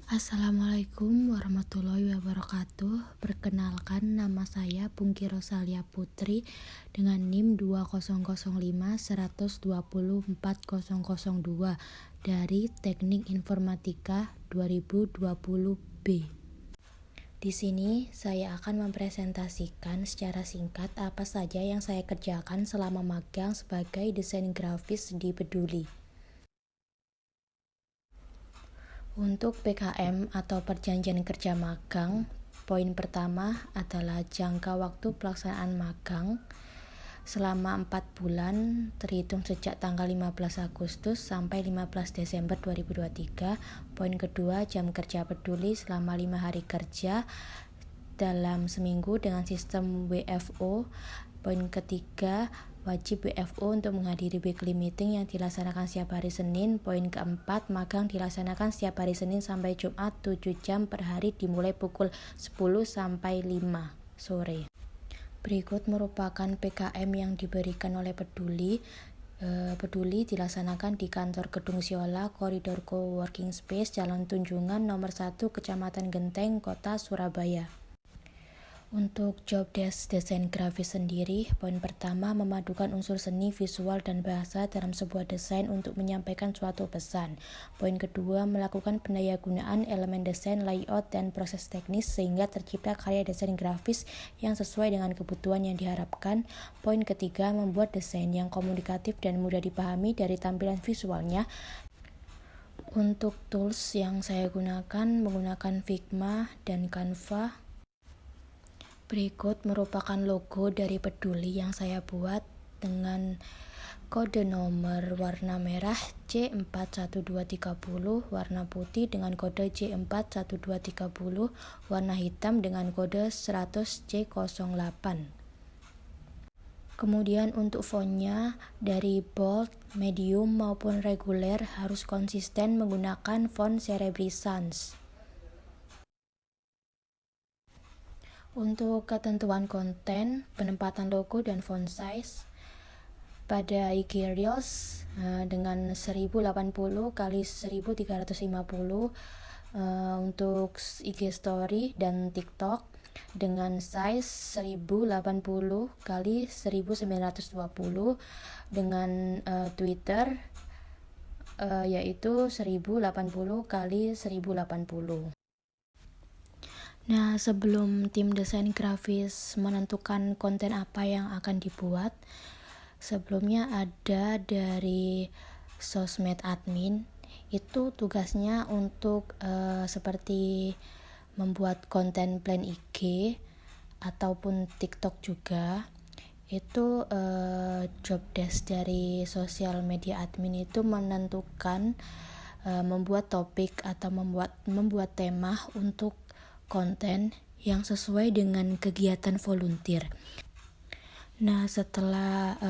Assalamualaikum warahmatullahi wabarakatuh. Perkenalkan, nama saya Pungki Rosalia Putri dengan NIM 200512040002 dari Teknik Informatika 2020B. Di sini saya akan mempresentasikan secara singkat apa saja yang saya kerjakan selama magang sebagai desain grafis di Peduli. Untuk PKM atau perjanjian kerja magang, poin pertama adalah jangka waktu pelaksanaan magang selama 4 bulan terhitung sejak tanggal 15 Agustus sampai 15 Desember 2023. Poin kedua, jam kerja Peduli selama 5 hari kerja dalam seminggu dengan sistem WFO. Poin ketiga, wajib WFO untuk menghadiri weekly meeting yang dilaksanakan setiap hari Senin. Poin keempat, magang dilaksanakan setiap hari Senin sampai Jumat 7 jam per hari dimulai pukul 10 sampai 5 sore. Berikut merupakan PKM yang diberikan olai Peduli. Peduli dilaksanakan di kantor Gedung Siola, Koridor Coworking Space, Jalan Tunjungan, nomor 1, Kecamatan Genteng, Kota Surabaya. Untuk job desk desain grafis sendiri, poin pertama, memadukan unsur seni, visual, dan bahasa dalam sebuah desain untuk menyampaikan suatu pesan. Poin kedua, melakukan pendayagunaan elemen desain, layout, dan proses teknis sehingga tercipta karya desain grafis yang sesuai dengan kebutuhan yang diharapkan. Poin ketiga, membuat desain yang komunikatif dan mudah dipahami dari tampilan visualnya. Untuk tools yang saya gunakan menggunakan Figma dan Canva. Berikut merupakan logo dari Peduli yang saya buat dengan kode nomor warna merah C41230, warna putih dengan kode C41230, warna hitam dengan kode 100C08. Kemudian untuk fontnya dari bold, medium maupun reguler harus konsisten menggunakan font Cerebri Sans. Untuk ketentuan konten, penempatan logo dan font size pada IG Reels dengan 1080 x 1350, untuk IG Story dan TikTok dengan size 1080 x 1920, dengan Twitter yaitu 1080 x 1080. Nah, sebelum tim desain grafis menentukan konten apa yang akan dibuat, sebelumnya ada dari sosmed admin. Itu tugasnya untuk seperti membuat konten plan IG ataupun TikTok juga. Itu job desk dari sosial media admin itu menentukan membuat topik atau membuat tema untuk konten yang sesuai dengan kegiatan volunteer. Nah, setelah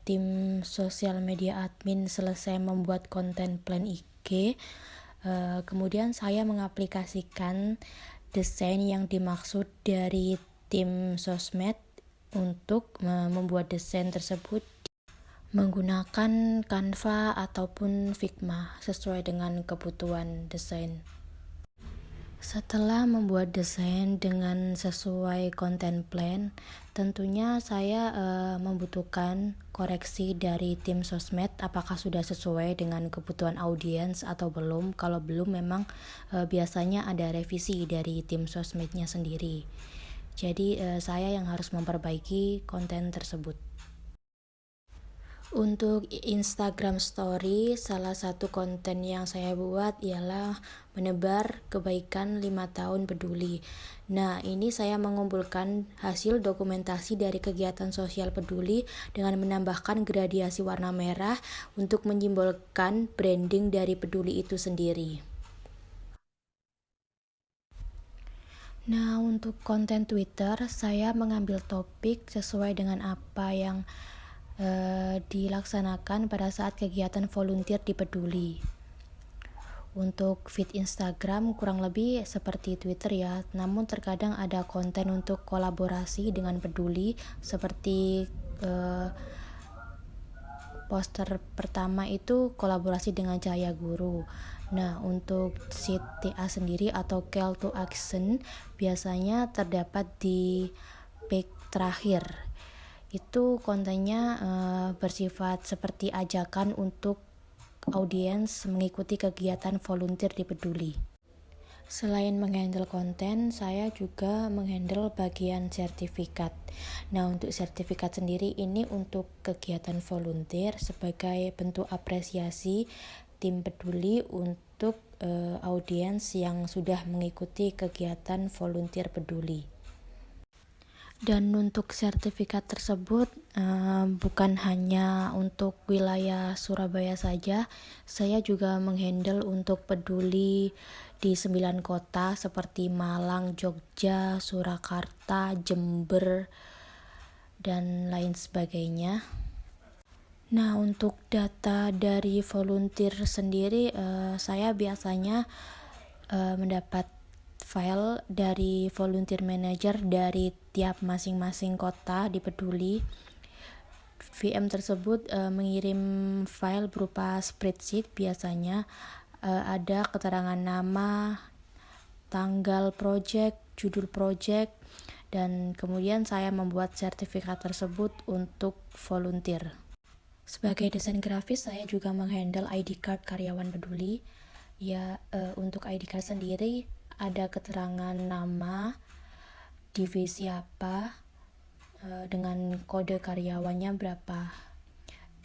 tim sosial media admin selesai membuat konten plan IG, kemudian saya mengaplikasikan desain yang dimaksud dari tim sosmed untuk membuat desain tersebut menggunakan Canva ataupun Figma sesuai dengan kebutuhan desain. Setelah membuat desain dengan sesuai konten plan, tentunya saya membutuhkan koreksi dari tim sosmed apakah sudah sesuai dengan kebutuhan audiens atau belum. Kalau belum, memang biasanya ada revisi dari tim sosmednya sendiri. Jadi saya yang harus memperbaiki konten tersebut. Untuk Instagram Story, salah satu konten yang saya buat ialah menebar kebaikan 5 tahun peduli. Nah, ini saya mengumpulkan hasil dokumentasi dari kegiatan sosial peduli dengan menambahkan gradiasi warna merah untuk menyimbolkan branding dari peduli itu sendiri. Nah, untuk konten Twitter, saya mengambil topik sesuai dengan apa yang dilaksanakan pada saat kegiatan volunteer di Peduli. Untuk feed Instagram kurang lebih seperti Twitter ya, namun terkadang ada konten untuk kolaborasi dengan Peduli seperti poster pertama itu kolaborasi dengan Cahaya Guru. Nah, untuk sheet TA sendiri atau call to action biasanya terdapat di page terakhir. Itu kontennya bersifat seperti ajakan untuk audiens mengikuti kegiatan volunteer di Peduli. Selain menghandle konten, saya juga menghandle bagian sertifikat. Nah, untuk sertifikat sendiri ini untuk kegiatan volunteer sebagai bentuk apresiasi tim Peduli untuk audiens yang sudah mengikuti kegiatan volunteer Peduli. Dan untuk sertifikat tersebut bukan hanya untuk wilayah Surabaya saja, saya juga menghandle untuk Peduli di 9 kota seperti Malang, Jogja, Surakarta, Jember, dan lain sebagainya. Nah, untuk data dari volunteer sendiri, saya biasanya mendapat file dari volunteer manager dari tiap masing-masing kota di Peduli. VM tersebut mengirim file berupa spreadsheet biasanya. Ada keterangan nama, tanggal project, judul project, dan kemudian saya membuat sertifikat tersebut untuk volunteer. Sebagai desain grafis, saya juga menghandle ID card karyawan Peduli. Ya, untuk ID card sendiri ada keterangan nama, divisi apa, dengan kode karyawannya berapa,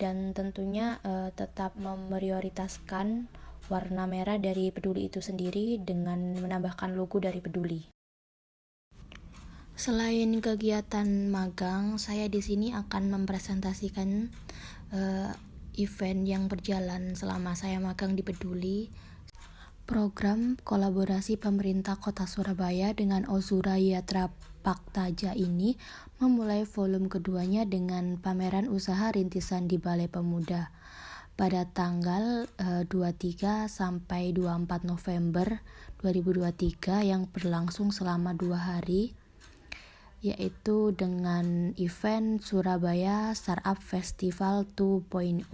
dan tentunya tetap memprioritaskan warna merah dari Peduli itu sendiri dengan menambahkan logo dari Peduli. Selain kegiatan magang, saya di sini akan mempresentasikan event yang berjalan selama saya magang di Peduli. Program kolaborasi pemerintah Kota Surabaya dengan Ozura Yatra Paktaja ini memulai volume keduanya dengan pameran usaha rintisan di Balai Pemuda pada tanggal 23 sampai 24 November 2023 yang berlangsung selama 2 hari, yaitu dengan event Surabaya Startup Festival 2.0.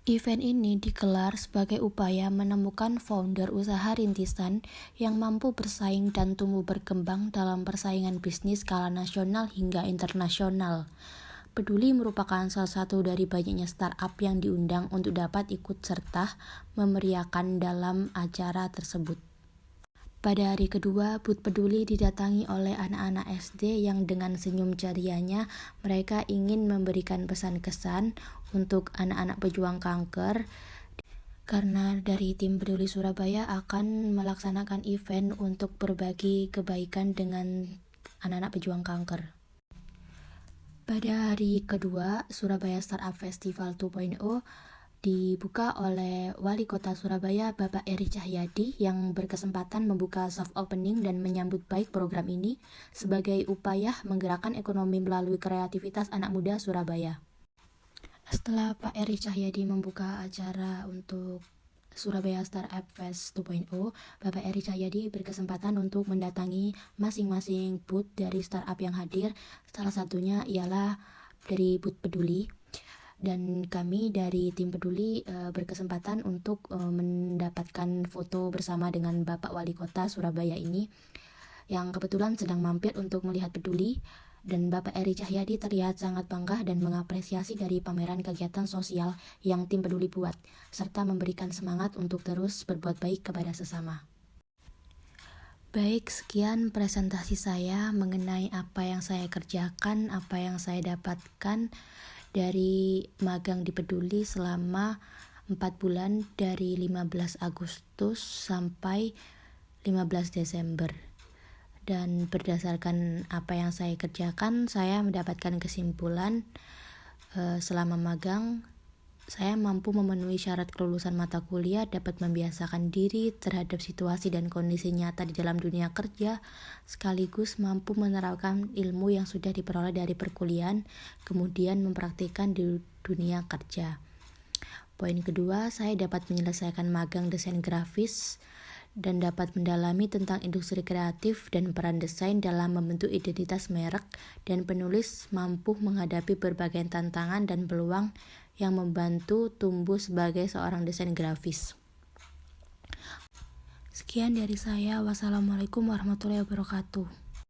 Event ini digelar sebagai upaya menemukan founder usaha rintisan yang mampu bersaing dan tumbuh berkembang dalam persaingan bisnis skala nasional hingga internasional. Peduli merupakan salah satu dari banyaknya startup yang diundang untuk dapat ikut serta memeriahkan dalam acara tersebut. Pada hari kedua, booth Peduli didatangi oleh anak-anak SD yang dengan senyum cerianya mereka ingin memberikan pesan-kesan untuk anak-anak pejuang kanker, karena dari tim Peduli Surabaya akan melaksanakan event untuk berbagi kebaikan dengan anak-anak pejuang kanker. Pada hari kedua, Surabaya Startup Festival 2.0 dibuka oleh Wali Kota Surabaya Bapak Eri Cahyadi yang berkesempatan membuka soft opening dan menyambut baik program ini sebagai upaya menggerakkan ekonomi melalui kreativitas anak muda Surabaya. Setelah Pak Eri Cahyadi membuka acara untuk Surabaya Startup Fest 2.0, Bapak Eri Cahyadi berkesempatan untuk mendatangi masing-masing booth dari startup yang hadir. Salah satunya ialah dari booth Peduli. Dan kami dari tim Peduli berkesempatan untuk mendapatkan foto bersama dengan Bapak Wali Kota Surabaya ini yang kebetulan sedang mampir untuk melihat Peduli. Dan Bapak Eri Cahyadi terlihat sangat bangga dan mengapresiasi dari pameran kegiatan sosial yang tim Peduli buat, serta memberikan semangat untuk terus berbuat baik kepada sesama. Baik, sekian presentasi saya mengenai apa yang saya kerjakan, apa yang saya dapatkan dari magang di Peduli selama 4 bulan dari 15 Agustus sampai 15 Desember. Dan berdasarkan apa yang saya kerjakan, saya mendapatkan kesimpulan selama magang, saya mampu memenuhi syarat kelulusan mata kuliah, dapat membiasakan diri terhadap situasi dan kondisi nyata di dalam dunia kerja, sekaligus mampu menerapkan ilmu yang sudah diperoleh dari perkuliahan, kemudian mempraktikkan di dunia kerja. Poin kedua, saya dapat menyelesaikan magang desain grafis dan dapat mendalami tentang industri kreatif dan peran desain dalam membentuk identitas merek, dan penulis mampu menghadapi berbagai tantangan dan peluang yang membantu tumbuh sebagai seorang desain grafis. Sekian dari saya. Wassalamualaikum warahmatullahi wabarakatuh.